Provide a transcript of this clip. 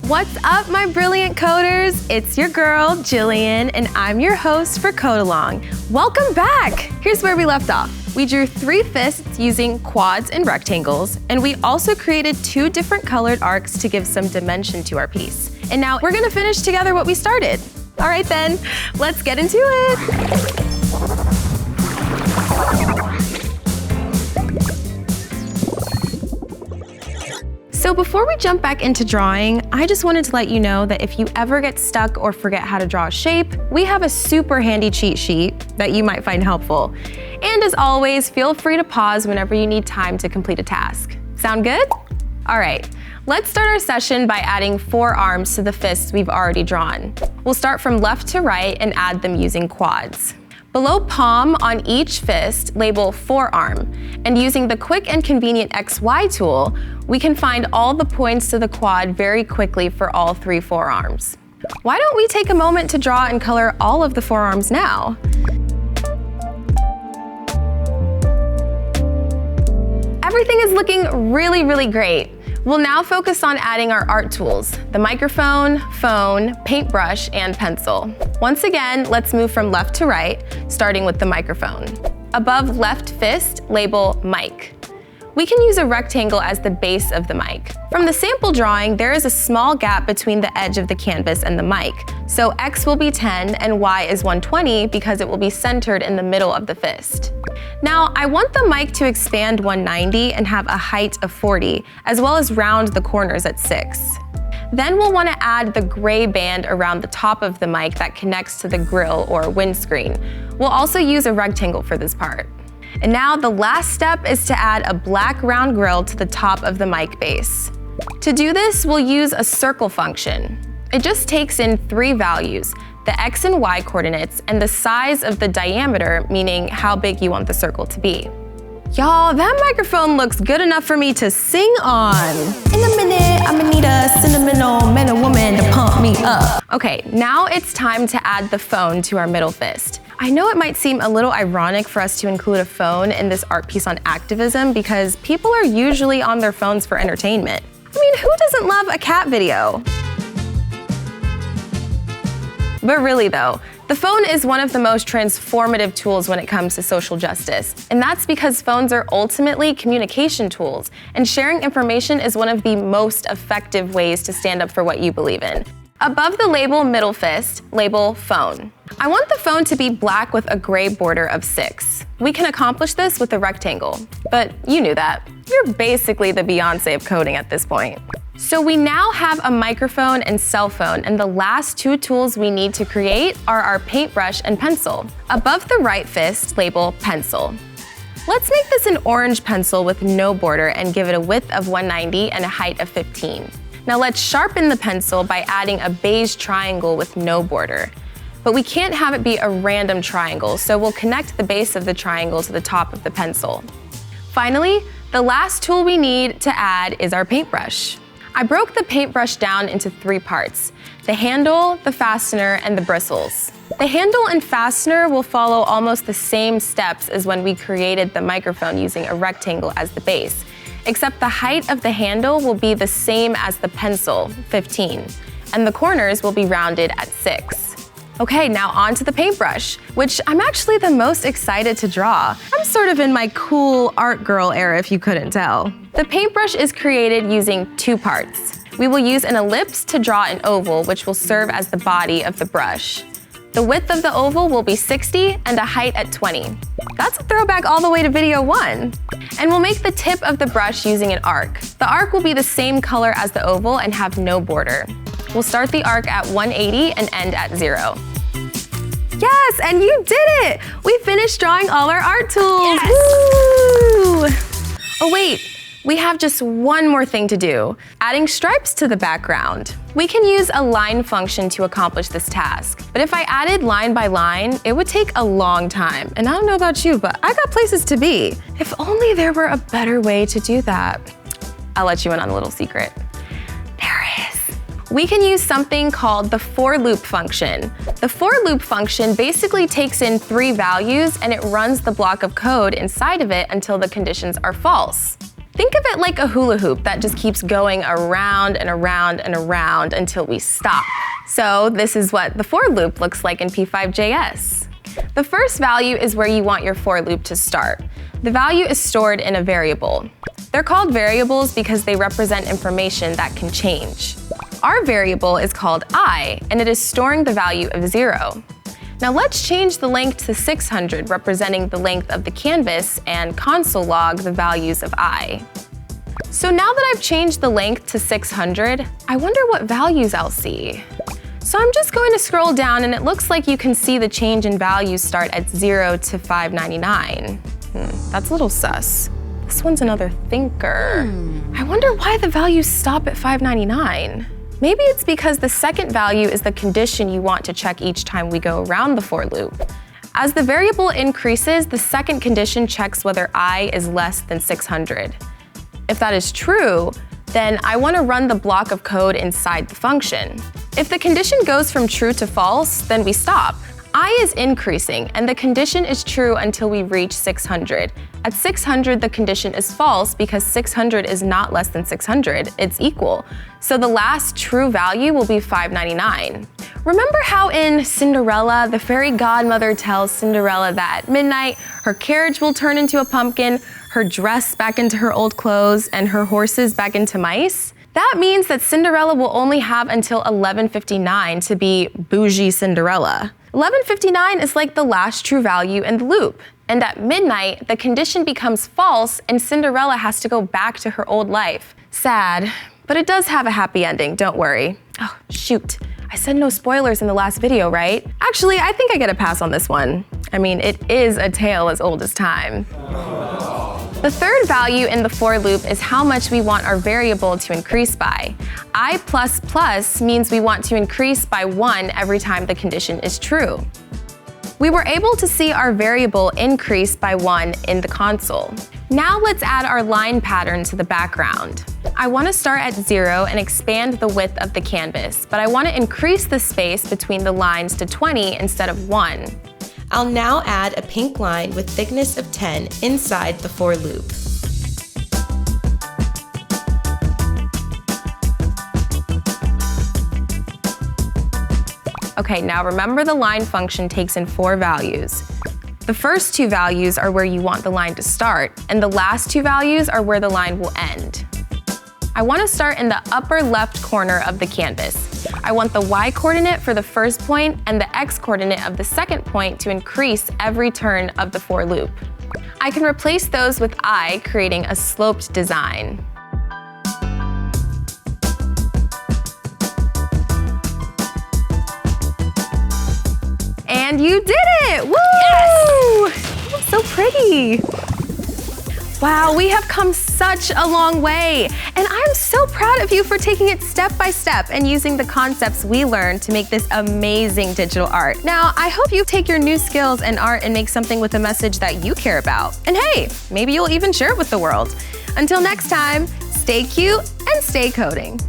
What's up, my brilliant coders? It's your girl, Jillian, and I'm your host for Code Along. Welcome back! Here's where we left off. We drew 3 fists using quads and rectangles, and we also created 2 different colored arcs to give some dimension to our piece. And now we're gonna finish together what we started. All right then, let's get into it. So before we jump back into drawing, I just wanted to let you know that if you ever get stuck or forget how to draw a shape, we have a super handy cheat sheet that you might find helpful. And as always, feel free to pause whenever you need time to complete a task. Sound good? All right, let's start our session by adding forearms to the fists we've already drawn. We'll start from left to right and add them using quads. Below palm on each fist, label forearm, and using the quick and convenient XY tool, we can find all the points to the quad very quickly for all 3 forearms. Why don't we take a moment to draw and color all of the forearms now? Everything is looking really great. We'll now focus on adding our art tools, the microphone, phone, paintbrush, and pencil. Once again, let's move from left to right, starting with the microphone. Above left fist, label mic. We can use a rectangle as the base of the mic. From the sample drawing, there is a small gap between the edge of the canvas and the mic, so X will be 10 and Y is 120 because it will be centered in the middle of the fist. Now, I want the mic to expand 190 and have a height of 40, as well as round the corners at 6. Then we'll want to add the gray band around the top of the mic that connects to the grill or windscreen. We'll also use a rectangle for this part. And now the last step is to add a black round grill to the top of the mic base. To do this, we'll use a circle function. It just takes in 3 values, the X and Y coordinates, and the size of the diameter, meaning how big you want the circle to be. Y'all, that microphone looks good enough for me to sing on. In a minute, I'ma need a sentimental man or woman to pump me up. Okay, now it's time to add the phone to our middle fist. I know it might seem a little ironic for us to include a phone in this art piece on activism because people are usually on their phones for entertainment. I mean, who doesn't love a cat video? But really though, the phone is one of the most transformative tools when it comes to social justice. And that's because phones are ultimately communication tools, and sharing information is one of the most effective ways to stand up for what you believe in. Above the label middle fist, label phone. I want the phone to be black with a gray border of 6. We can accomplish this with a rectangle, but you knew that. You're basically the Beyonce of coding at this point. So we now have a microphone and cell phone, and the last 2 tools we need to create are our paintbrush and pencil. Above the right fist, label pencil. Let's make this an orange pencil with no border and give it a width of 190 and a height of 15. Now let's sharpen the pencil by adding a beige triangle with no border. But we can't have it be a random triangle, so we'll connect the base of the triangle to the top of the pencil. Finally, the last tool we need to add is our paintbrush. I broke the paintbrush down into 3 parts: the handle, the fastener, and the bristles. The handle and fastener will follow almost the same steps as when we created the microphone using a rectangle as the base, except the height of the handle will be the same as the pencil, 15, and the corners will be rounded at 6. Okay, now on to the paintbrush, which I'm actually the most excited to draw. I'm sort of in my cool art girl era, if you couldn't tell. The paintbrush is created using 2 parts. We will use an ellipse to draw an oval, which will serve as the body of the brush. The width of the oval will be 60 and a height at 20. That's a throwback all the way to video 1. And we'll make the tip of the brush using an arc. The arc will be the same color as the oval and have no border. We'll start the arc at 180 and end at 0. Yes, and you did it! We finished drawing all our art tools. Yes. Woo! Oh wait, we have just one more thing to do: adding stripes to the background. We can use a line function to accomplish this task, but if I added line by line, it would take a long time. And I don't know about you, but I got places to be. If only there were a better way to do that. I'll let you in on a little secret. There is. We can use something called the for loop function. The for loop function basically takes in 3 values and it runs the block of code inside of it until the conditions are false. Think of it like a hula hoop that just keeps going around and around and around until we stop. So this is what the for loop looks like in P5.js. The first value is where you want your for loop to start. The value is stored in a variable. They're called variables because they represent information that can change. Our variable is called I, and it is storing the value of 0. Now let's change the length to 600, representing the length of the canvas, and console log the values of I. So now that I've changed the length to 600, I wonder what values I'll see. So I'm just going to scroll down, and it looks like you can see the change in values start at 0 to 599. That's a little sus. This one's another thinker. I wonder why the values stop at 599. Maybe it's because the second value is the condition you want to check each time we go around the for loop. As the variable increases, the second condition checks whether I is less than 600. If that is true, then I want to run the block of code inside the function. If the condition goes from true to false, then we stop. I is increasing, and the condition is true until we reach 600. At 600, the condition is false because 600 is not less than 600, it's equal. So the last true value will be 599. Remember how in Cinderella, the fairy godmother tells Cinderella that at midnight, her carriage will turn into a pumpkin, her dress back into her old clothes, and her horses back into mice? That means that Cinderella will only have until 11:59 to be bougie Cinderella. 11:59 is like the last true value in the loop. And at midnight, the condition becomes false and Cinderella has to go back to her old life. Sad, but it does have a happy ending, don't worry. Oh, shoot. I said no spoilers in the last video, right? Actually, I think I get a pass on this one. I mean, it is a tale as old as time. The third value in the for loop is how much we want our variable to increase by. I++ means we want to increase by 1 every time the condition is true. We were able to see our variable increase by 1 in the console. Now let's add our line pattern to the background. I want to start at 0 and expand the width of the canvas, but I want to increase the space between the lines to 20 instead of 1. I'll now add a pink line with thickness of 10 inside the for loop. Okay, now remember the line function takes in 4 values. The first 2 values are where you want the line to start, and the last 2 values are where the line will end. I want to start in the upper left corner of the canvas. I want the y coordinate for the first point and the x coordinate of the second point to increase every turn of the for loop. I can replace those with I, creating a sloped design. And you did it! Woo! Yes! So pretty. Wow, we have come such a long way, and I'm so proud of you for taking it step by step and using the concepts we learned to make this amazing digital art. Now, I hope you take your new skills and art and make something with a message that you care about. And hey, maybe you'll even share it with the world. Until next time, stay cute and stay coding.